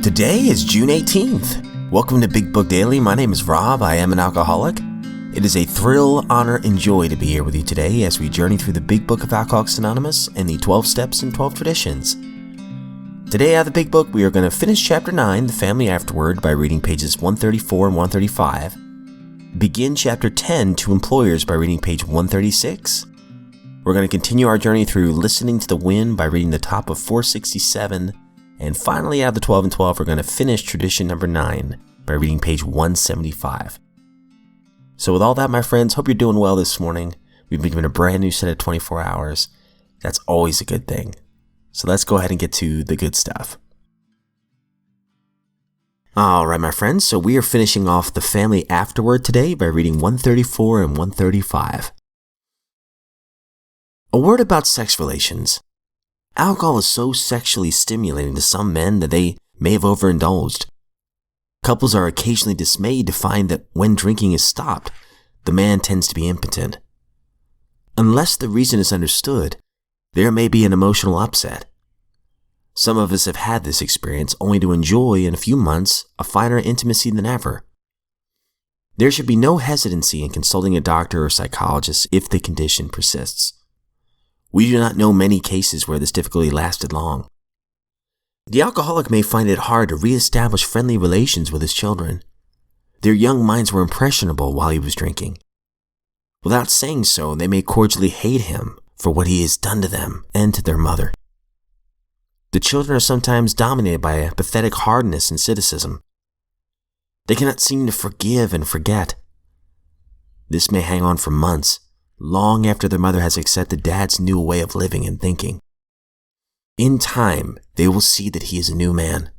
Today is June 18th. Welcome to Big Book Daily. My name is Rob. I am an alcoholic. It is a thrill, honor, and joy to be here with you today as we journey through the Big Book of Alcoholics Anonymous and the 12 Steps and 12 Traditions. Today out of the Big Book, we are going to finish Chapter 9, The Family Afterward, by reading pages 134 and 135. Begin Chapter 10, To Employers, by reading page 136. We're going to continue our journey through Listening to the Wind by reading the top of 467. And finally, out of the 12 and 12, we're going to finish Tradition number 9 by reading page 175. So with all that, my friends, hope you're doing well this morning. We've been given a brand new set of 24 hours. That's always a good thing. So let's go ahead and get to the good stuff. All right, my friends, so we are finishing off The Family Afterward today by reading 134 and 135. A word about sex relations. Alcohol is so sexually stimulating to some men that they may have overindulged. Couples are occasionally dismayed to find that when drinking is stopped, the man tends to be impotent. Unless the reason is understood, there may be an emotional upset. Some of us have had this experience only to enjoy in a few months a finer intimacy than ever. There should be no hesitancy in consulting a doctor or psychologist if the condition persists. We do not know many cases where this difficulty lasted long. The alcoholic may find it hard to reestablish friendly relations with his children. Their young minds were impressionable while he was drinking. Without saying so, they may cordially hate him for what he has done to them and to their mother. The children are sometimes dominated by a pathetic hardness and cynicism. They cannot seem to forgive and forget. This may hang on for months, long after their mother has accepted dad's new way of living and thinking. In time, they will see that he is a new man,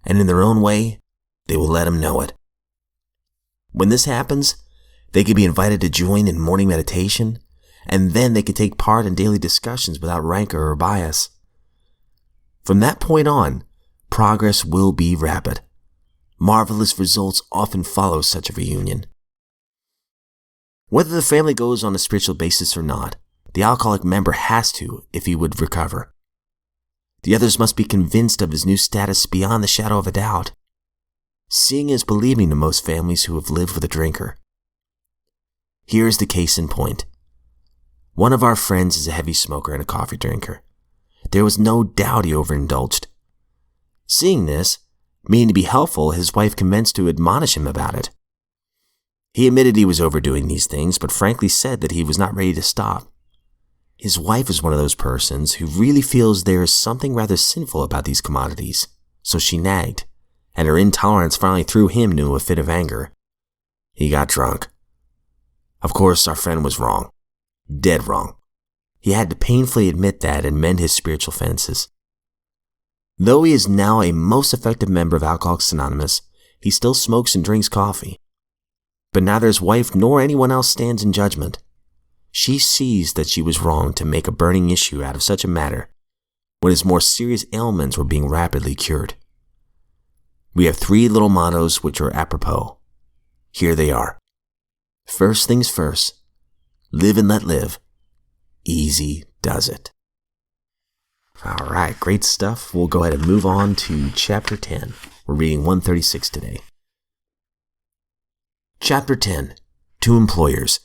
and in their own way, they will let him know it. When this happens, they can be invited to join in morning meditation, and then they can take part in daily discussions without rancor or bias. From that point on, progress will be rapid. Marvelous results often follow such a reunion. Whether the family goes on a spiritual basis or not, the alcoholic member has to if he would recover. The others must be convinced of his new status beyond the shadow of a doubt. Seeing is believing to most families who have lived with a drinker. Here is the case in point. One of our friends is a heavy smoker and a coffee drinker. There was no doubt he overindulged. Seeing this, meaning to be helpful, his wife commenced to admonish him about it. He admitted he was overdoing these things, but frankly said that he was not ready to stop. His wife is one of those persons who really feels there is something rather sinful about these commodities, so she nagged, and her intolerance finally threw him into a fit of anger. He got drunk. Of course, our friend was wrong. Dead wrong. He had to painfully admit that and mend his spiritual fences. Though he is now a most effective member of Alcoholics Anonymous, he still smokes and drinks coffee. But neither his wife nor anyone else stands in judgment. She sees that she was wrong to make a burning issue out of such a matter when his more serious ailments were being rapidly cured. We have 3 little mottos which are apropos. Here they are. First things first. Live and let live. Easy does it. All right, great stuff. We'll go ahead and move on to Chapter 10. We're reading 136 today. Chapter 10, To Employers.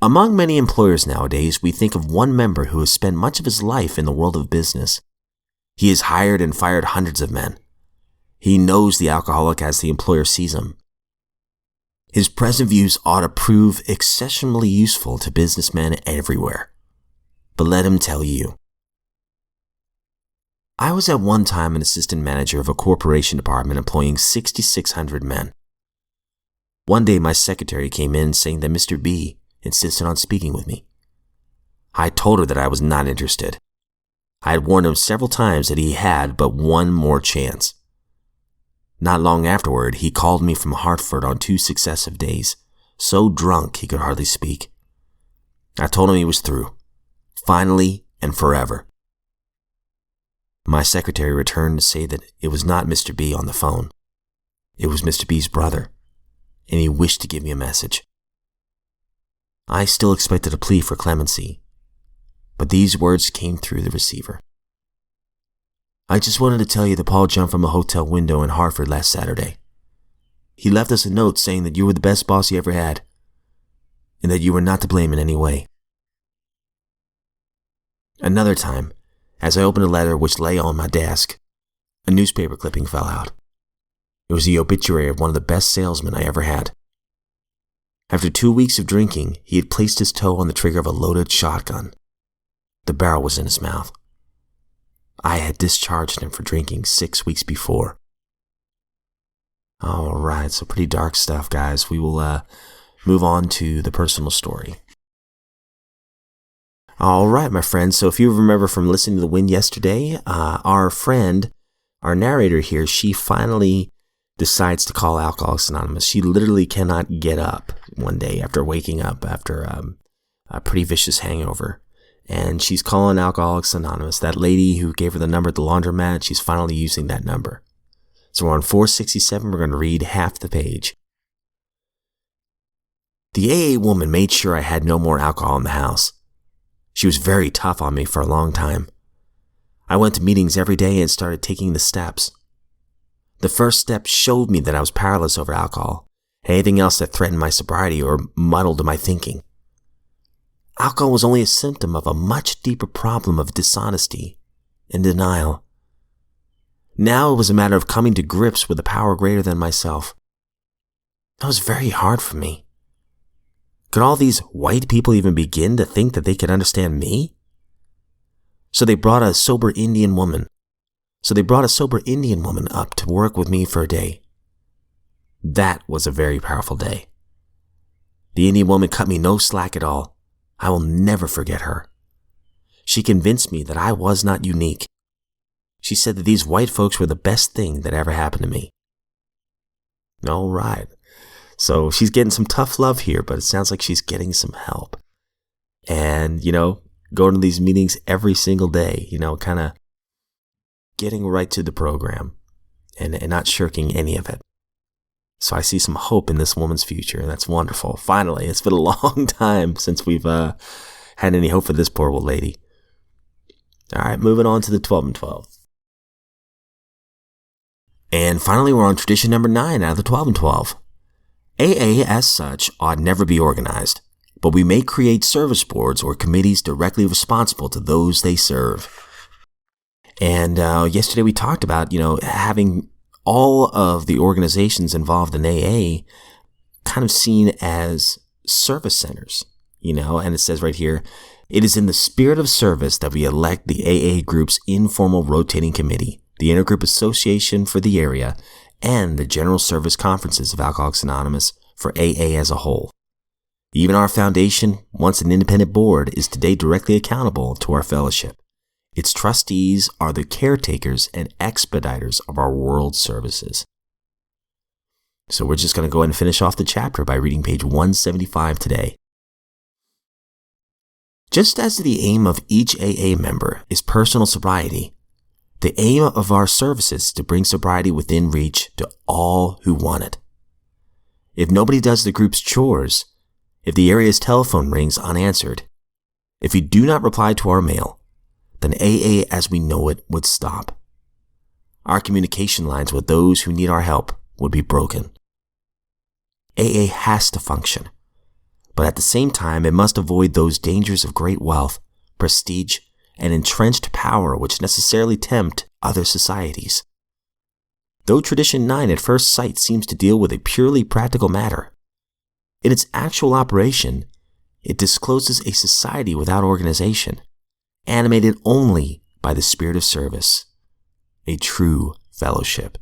Among many employers nowadays, we think of one member who has spent much of his life in the world of business. He has hired and fired hundreds of men. He knows the alcoholic as the employer sees him. His present views ought to prove exceptionally useful to businessmen everywhere. But let him tell you. I was at one time an assistant manager of a corporation department employing 6,600 men. One day my secretary came in saying that Mr. B insisted on speaking with me. I told her that I was not interested. I had warned him several times that he had but one more chance. Not long afterward, he called me from Hartford on 2 successive days, so drunk he could hardly speak. I told him he was through, finally and forever. My secretary returned to say that it was not Mr. B on the phone. It was Mr. B's brother, and he wished to give me a message. I still expected a plea for clemency, but these words came through the receiver. I just wanted to tell you that Paul jumped from a hotel window in Hartford last Saturday. He left us a note saying that you were the best boss he ever had, and that you were not to blame in any way. Another time, as I opened a letter which lay on my desk, a newspaper clipping fell out. It was the obituary of one of the best salesmen I ever had. After 2 weeks of drinking, he had placed his toe on the trigger of a loaded shotgun. The barrel was in his mouth. I had discharged him for drinking 6 weeks before. All right, so pretty dark stuff, guys. We will move on to the personal story. All right, my friends. So if you remember from listening to The Wind yesterday, our friend, our narrator here, she finally decides to call Alcoholics Anonymous. She literally cannot get up one day after waking up after a pretty vicious hangover. And she's calling Alcoholics Anonymous. That lady who gave her the number at the laundromat, she's finally using that number. So we're on 467. We're going to read half the page. The AA woman made sure I had no more alcohol in the house. She was very tough on me for a long time. I went to meetings every day and started taking the steps. The first step showed me that I was powerless over alcohol and anything else that threatened my sobriety or muddled my thinking. Alcohol was only a symptom of a much deeper problem of dishonesty and denial. Now it was a matter of coming to grips with a power greater than myself. That was very hard for me. Could all these white people even begin to think that they could understand me? So they brought a sober Indian woman up to work with me for a day. That was a very powerful day. The Indian woman cut me no slack at all. I will never forget her. She convinced me that I was not unique. She said that these white folks were the best thing that ever happened to me. All right. So she's getting some tough love here, but it sounds like she's getting some help. And, going to these meetings every single day, kind of getting right to the program and not shirking any of it. So I see some hope in this woman's future, and that's wonderful. Finally, it's been a long time since we've had any hope for this poor old lady. All right, moving on to the 12 and 12. And finally, we're on tradition number 9 out of the 12 and 12. AA, as such, ought never be organized, but we may create service boards or committees directly responsible to those they serve. And yesterday we talked about, having all of the organizations involved in AA kind of seen as service centers, and it says right here, it is in the spirit of service that we elect the AA group's informal rotating committee, the intergroup association for the area, and the general service conferences of Alcoholics Anonymous for AA as a whole. Even our foundation, once an independent board, is today directly accountable to our fellowship. Its trustees are the caretakers and expediters of our world services. So we're just going to go ahead and finish off the chapter by reading page 175 today. Just as the aim of each AA member is personal sobriety, the aim of our services is to bring sobriety within reach to all who want it. If nobody does the group's chores, if the area's telephone rings unanswered, if you do not reply to our mail, then AA as we know it would stop. Our communication lines with those who need our help would be broken. AA has to function, but at the same time it must avoid those dangers of great wealth, prestige, and entrenched power which necessarily tempt other societies. Though Tradition 9 at first sight seems to deal with a purely practical matter, in its actual operation, it discloses a society without organization, animated only by the spirit of service, a true fellowship.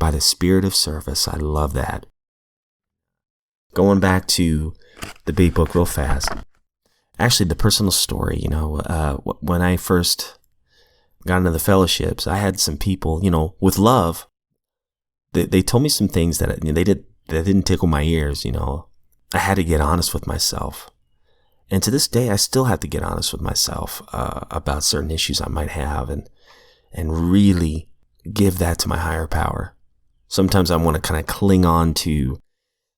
By the spirit of service, I love that. Going back to the big book real fast. Actually, the personal story, when I first got into the fellowships, I had some people, with love, they told me some things that that didn't tickle my ears, I had to get honest with myself. And to this day, I still have to get honest with myself about certain issues I might have and really give that to my higher power. Sometimes I want to kind of cling on to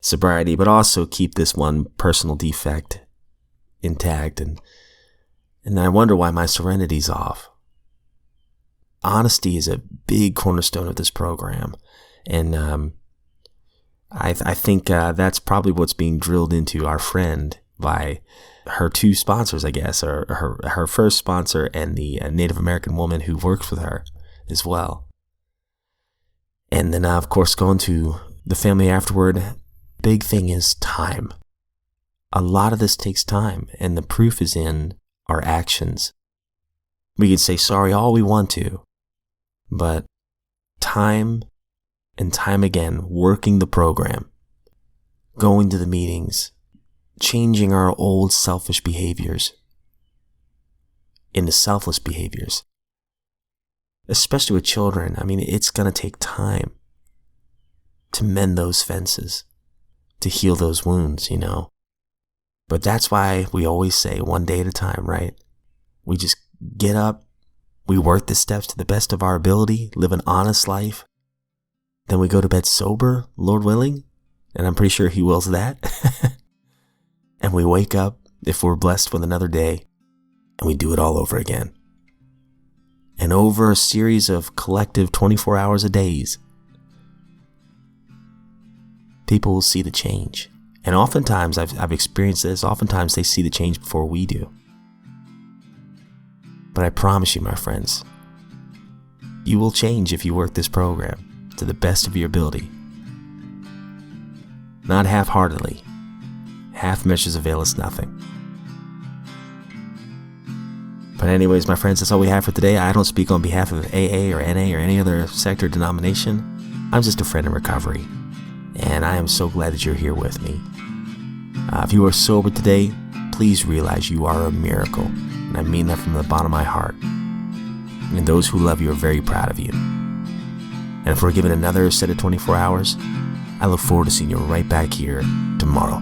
sobriety, but also keep this one personal defect intact. And I wonder why my serenity's off. honesty is a big cornerstone of this program. And I think that's probably what's being drilled into our friend by her two sponsors, I guess, or her first sponsor and the Native American woman who works with her as well. And then, of course, going to the family afterward, big thing is time. A lot of this takes time, and the proof is in our actions. We can say sorry all we want to, but time and time again, working the program, going to the meetings, changing our old selfish behaviors into selfless behaviors, especially with children. I mean, it's going to take time to mend those fences, to heal those wounds, But that's why we always say one day at a time, right? We just get up, we work the steps to the best of our ability, live an honest life. Then we go to bed sober, Lord willing, and I'm pretty sure He wills that. And we wake up, if we're blessed with another day, and we do it all over again. And over a series of collective 24 hours a days, people will see the change. And oftentimes, I've experienced this, oftentimes they see the change before we do. But I promise you, my friends, you will change if you work this program to the best of your ability. Not half-heartedly. Half measures avail us nothing. But anyways, my friends, that's all we have for today. I don't speak on behalf of AA or NA or any other sector or denomination. I'm just a friend in recovery. And I am so glad that you're here with me. If you are sober today, please realize you are a miracle. And I mean that from the bottom of my heart. And those who love you are very proud of you. And if we're given another set of 24 hours, I look forward to seeing you right back here tomorrow.